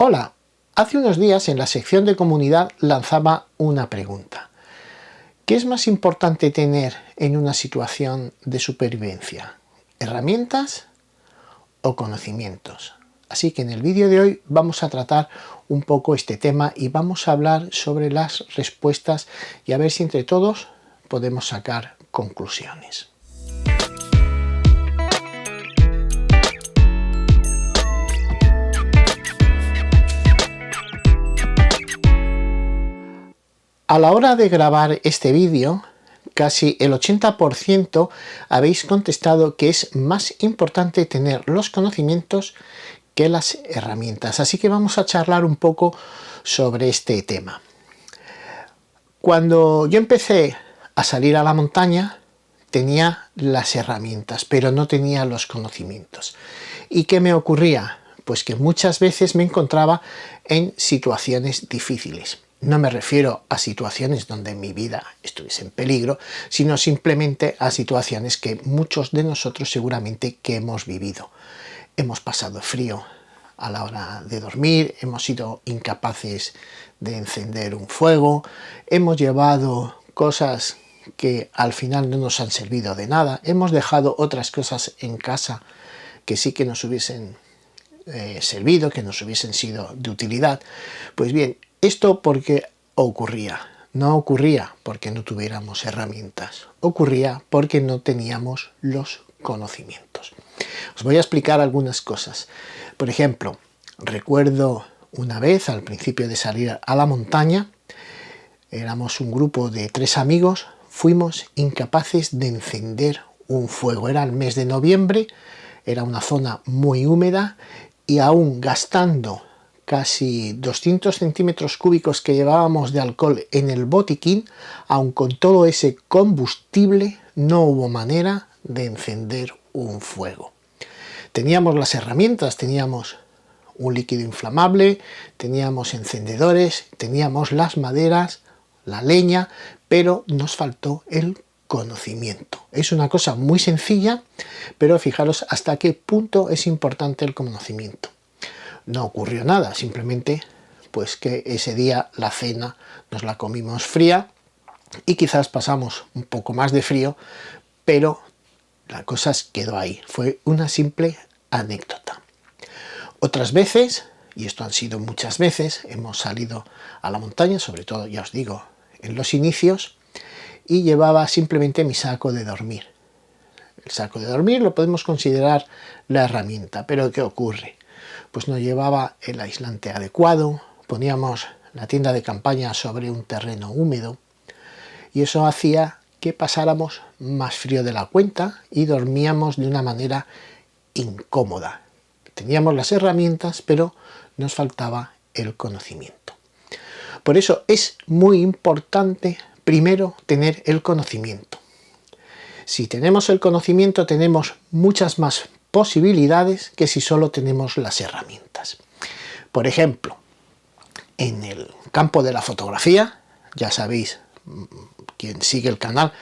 Hola, hace unos días en la sección de comunidad lanzaba una pregunta. ¿Qué es más importante tener en una situación de supervivencia? ¿Herramientas o conocimientos? Así que en el vídeo de hoy vamos a tratar un poco este tema y vamos a hablar sobre las respuestas y a ver si entre todos podemos sacar conclusiones. A la hora de grabar este vídeo, casi el 80% habéis contestado que es más importante tener los conocimientos que las herramientas. Así que vamos a charlar un poco sobre este tema. Cuando yo empecé a salir a la montaña, tenía las herramientas, pero no tenía los conocimientos. ¿Y qué me ocurría? Pues que muchas veces me encontraba en situaciones difíciles. No me refiero a situaciones donde mi vida estuviese en peligro, sino simplemente a situaciones que muchos de nosotros seguramente que hemos vivido. Hemos pasado frío a la hora de dormir, hemos sido incapaces de encender un fuego, hemos llevado cosas que al final no nos han servido de nada, hemos dejado otras cosas en casa que sí que nos hubiesen servido, que nos hubiesen sido de utilidad. Pues bien, esto porque ocurría. No ocurría porque no tuviéramos herramientas, ocurría porque no teníamos los conocimientos. Os voy a explicar algunas cosas. Por ejemplo, recuerdo una vez al principio de salir a la montaña, éramos un grupo de 3 amigos, fuimos incapaces de encender un fuego. Era el mes de noviembre, era una zona muy húmeda y aún gastando casi 200 centímetros cúbicos que llevábamos de alcohol en el botiquín, aun con todo ese combustible, no hubo manera de encender un fuego. Teníamos las herramientas, teníamos un líquido inflamable, teníamos encendedores, teníamos las maderas, la leña, pero nos faltó el conocimiento. Es una cosa muy sencilla, pero fijaros hasta qué punto es importante el conocimiento. No ocurrió nada, simplemente pues que ese día la cena nos la comimos fría y quizás pasamos un poco más de frío, pero la cosa quedó ahí. Fue una simple anécdota. Otras veces, y esto han sido muchas veces, hemos salido a la montaña, sobre todo, ya os digo, en los inicios, y llevaba simplemente mi saco de dormir. El saco de dormir lo podemos considerar la herramienta, pero ¿qué ocurre? Pues no llevaba el aislante adecuado, poníamos la tienda de campaña sobre un terreno húmedo y eso hacía que pasáramos más frío de la cuenta y dormíamos de una manera incómoda. Teníamos las herramientas, pero nos faltaba el conocimiento. Por eso es muy importante primero tener el conocimiento. Si tenemos el conocimiento tenemos muchas más posibilidades que si solo tenemos las herramientas. Por ejemplo, en el campo de la fotografía, ya sabéis, quien sigue el canal,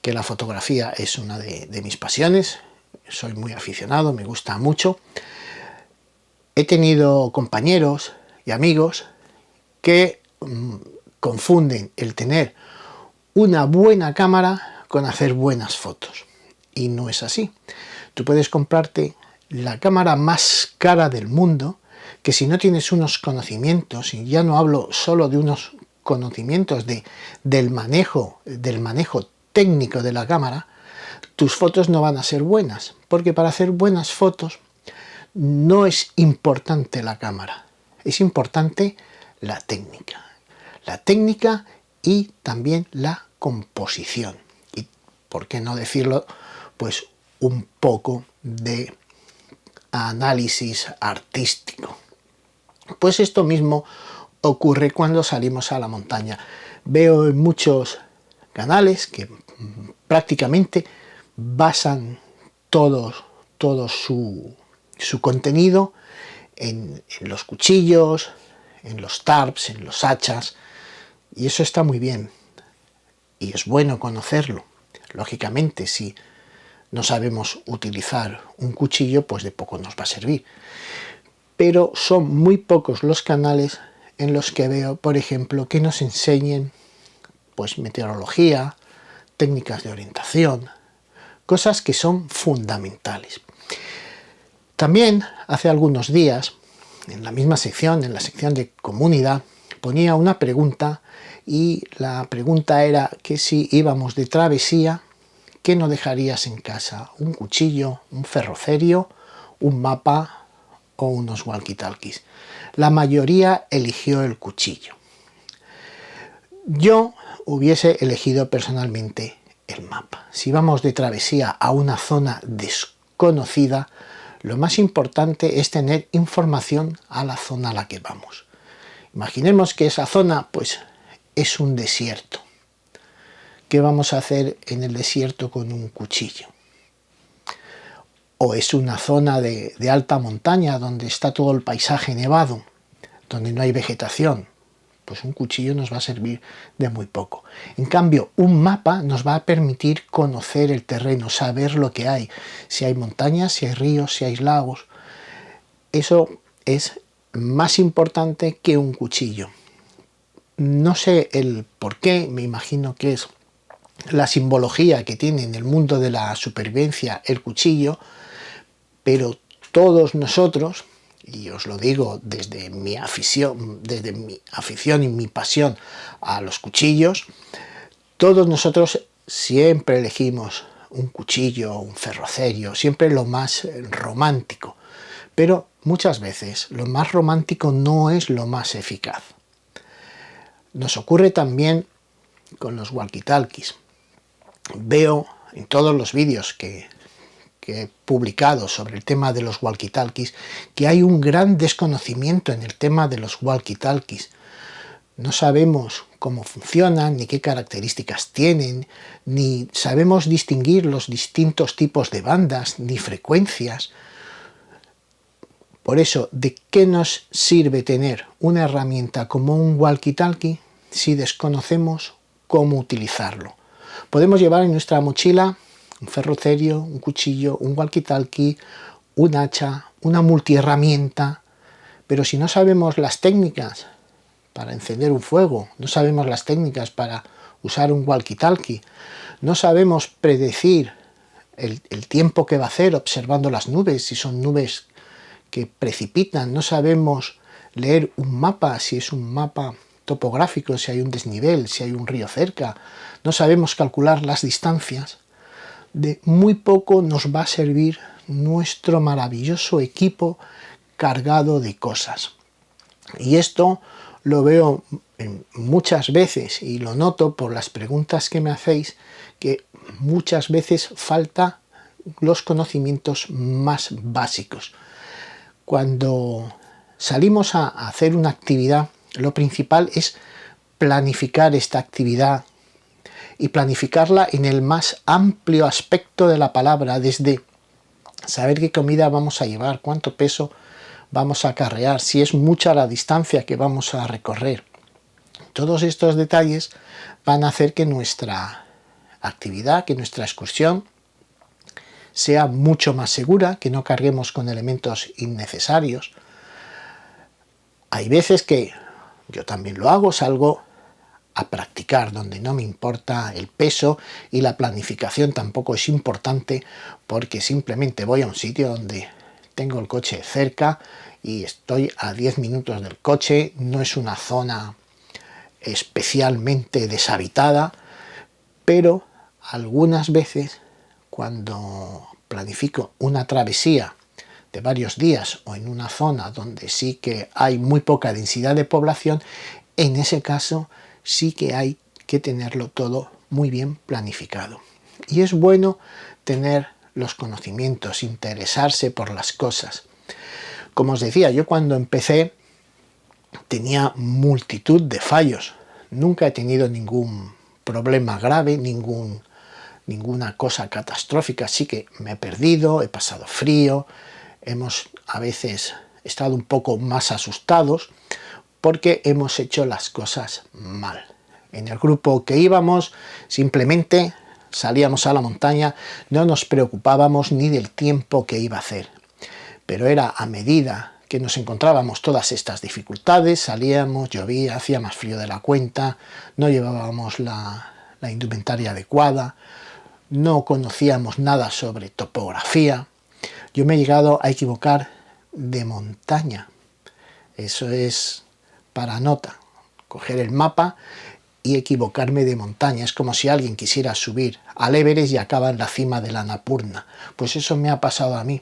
que la fotografía es una de mis pasiones, soy muy aficionado, me gusta mucho. He tenido compañeros y amigos que confunden el tener una buena cámara con hacer buenas fotos. Y no es así. Tú puedes comprarte la cámara más cara del mundo, que si no tienes unos conocimientos, y ya no hablo solo de unos conocimientos del manejo técnico de la cámara, tus fotos no van a ser buenas, porque para hacer buenas fotos no es importante la cámara, es importante la técnica y también la composición. Y por qué no decirlo, pues un poco de análisis artístico. Pues esto mismo ocurre cuando salimos a la montaña. Veo en muchos canales que prácticamente basan todo su contenido en los cuchillos, en los tarps, en los hachas, y eso está muy bien y es bueno conocerlo. Lógicamente, si no sabemos utilizar un cuchillo, pues de poco nos va a servir. pero son muy pocos los canales en los que veo, por ejemplo, que nos enseñen pues meteorología, técnicas de orientación, cosas que son fundamentales. También hace algunos días, en la misma sección, en la sección de comunidad, ponía una pregunta y la pregunta era que si íbamos de travesía, ¿qué no dejarías en casa? ¿Un cuchillo, un ferrocerio, un mapa o unos walkie-talkies? La mayoría eligió el cuchillo. Yo hubiese elegido personalmente el mapa. Si vamos de travesía a una zona desconocida, lo más importante es tener información a la zona a la que vamos. Imaginemos que esa zona pues es un desierto. ¿Qué vamos a hacer en el desierto con un cuchillo? O es una zona de alta montaña donde está todo el paisaje nevado, donde no hay vegetación. Pues un cuchillo nos va a servir de muy poco. En cambio, un mapa nos va a permitir conocer el terreno, saber lo que hay, si hay montañas, si hay ríos, si hay lagos. Eso es más importante que un cuchillo. No sé el por qué, me imagino que es la simbología que tiene en el mundo de la supervivencia el cuchillo, pero todos nosotros, y os lo digo desde mi afición y mi pasión a los cuchillos, todos nosotros siempre elegimos un cuchillo, un ferrocerio, siempre lo más romántico, pero muchas veces lo más romántico no es lo más eficaz. Nos ocurre también con los walkie-talkies. Veo en todos los vídeos que he publicado sobre el tema de los walkie-talkies que hay un gran desconocimiento en el tema de los walkie-talkies. No sabemos cómo funcionan, ni qué características tienen, ni sabemos distinguir los distintos tipos de bandas, ni frecuencias. Por eso, ¿de qué nos sirve tener una herramienta como un walkie-talkie si desconocemos cómo utilizarlo? Podemos llevar en nuestra mochila un ferrocerio, un cuchillo, un walkie-talkie, un hacha, una multiherramienta, pero si no sabemos las técnicas para encender un fuego, no sabemos las técnicas para usar un walkie-talkie, no sabemos predecir el tiempo que va a hacer observando las nubes, si son nubes que precipitan, no sabemos leer un mapa, si es un mapa topográfico, si hay un desnivel, si hay un río cerca, no sabemos calcular las distancias, de muy poco nos va a servir nuestro maravilloso equipo cargado de cosas. Y esto lo veo muchas veces y lo noto por las preguntas que me hacéis, que muchas veces falta los conocimientos más básicos. Cuando salimos a hacer una actividad, lo principal es planificar esta actividad y planificarla en el más amplio aspecto de la palabra, desde saber qué comida vamos a llevar, cuánto peso vamos a acarrear, si es mucha la distancia que vamos a recorrer. Todos estos detalles van a hacer que nuestra actividad, que nuestra excursión sea mucho más segura, que no carguemos con elementos innecesarios. Hay veces que yo también lo hago, salgo a practicar donde no me importa el peso y la planificación tampoco es importante, porque simplemente voy a un sitio donde tengo el coche cerca y estoy a 10 minutos del coche, no es una zona especialmente deshabitada, pero algunas veces cuando planifico una travesía de varios días o en una zona donde sí que hay muy poca densidad de población, en ese caso sí que hay que tenerlo todo muy bien planificado. Y es bueno tener los conocimientos, interesarse por las cosas. Como os decía, yo cuando empecé tenía multitud de fallos. Nunca he tenido ningún problema grave, ninguna cosa catastrófica. Sí que me he perdido, he pasado frío, hemos a veces estado un poco más asustados porque hemos hecho las cosas mal. En el grupo que íbamos, simplemente salíamos a la montaña, no nos preocupábamos ni del tiempo que iba a hacer. Pero era a medida que nos encontrábamos todas estas dificultades, salíamos, llovía, hacía más frío de la cuenta, no llevábamos la indumentaria adecuada, no conocíamos nada sobre topografía. Yo me he llegado a equivocar de montaña. Eso es para nota, coger el mapa y equivocarme de montaña. Es como si alguien quisiera subir al Everest y acaba en la cima de la Annapurna. Pues eso me ha pasado a mí.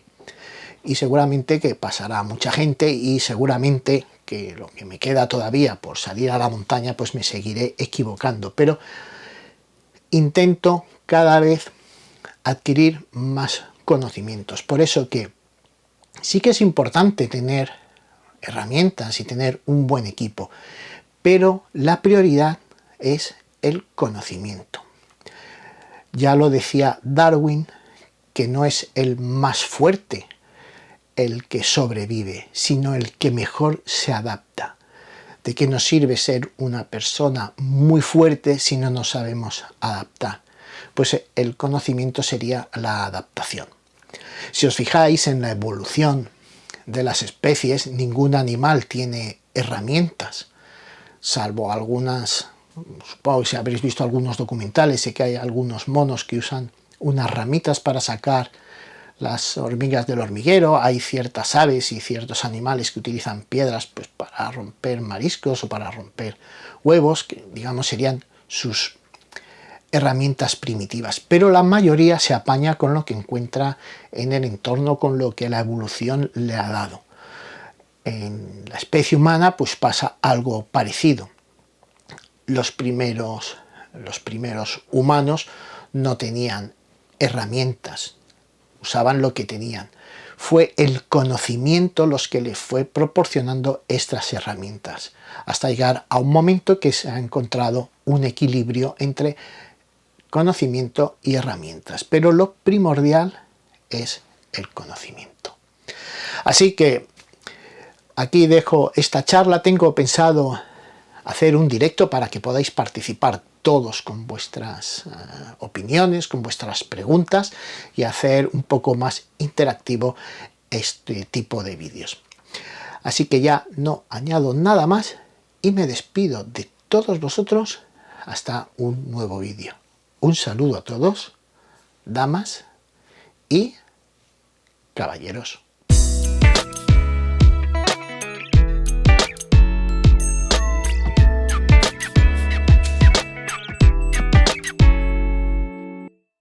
Y seguramente que pasará a mucha gente, y seguramente que lo que me queda todavía por salir a la montaña, pues me seguiré equivocando. Pero intento cada vez adquirir más conocimientos. Por eso que sí que es importante tener herramientas y tener un buen equipo, pero la prioridad es el conocimiento. Ya lo decía Darwin, que no es el más fuerte el que sobrevive, sino el que mejor se adapta. ¿De qué nos sirve ser una persona muy fuerte si no nos sabemos adaptar? Pues el conocimiento sería la adaptación. Si os fijáis en la evolución de las especies, ningún animal tiene herramientas, salvo algunas, supongo que si habréis visto algunos documentales, sé que hay algunos monos que usan unas ramitas para sacar las hormigas del hormiguero, hay ciertas aves y ciertos animales que utilizan piedras pues, para romper mariscos o para romper huevos, que digamos serían sus herramientas primitivas, pero la mayoría se apaña con lo que encuentra en el entorno, con lo que la evolución le ha dado. En la especie humana pues pasa algo parecido. Los primeros humanos no tenían herramientas, usaban lo que tenían. Fue el conocimiento los que les fue proporcionando estas herramientas, hasta llegar a un momento que se ha encontrado un equilibrio entre conocimiento y herramientas. Pero lo primordial es el conocimiento. Así que aquí dejo esta charla. Tengo pensado hacer un directo para que podáis participar todos con vuestras opiniones, con vuestras preguntas, y hacer un poco más interactivo este tipo de vídeos. Así que ya no añado nada más y me despido de todos vosotros hasta un nuevo vídeo. Un saludo a todos, damas y caballeros.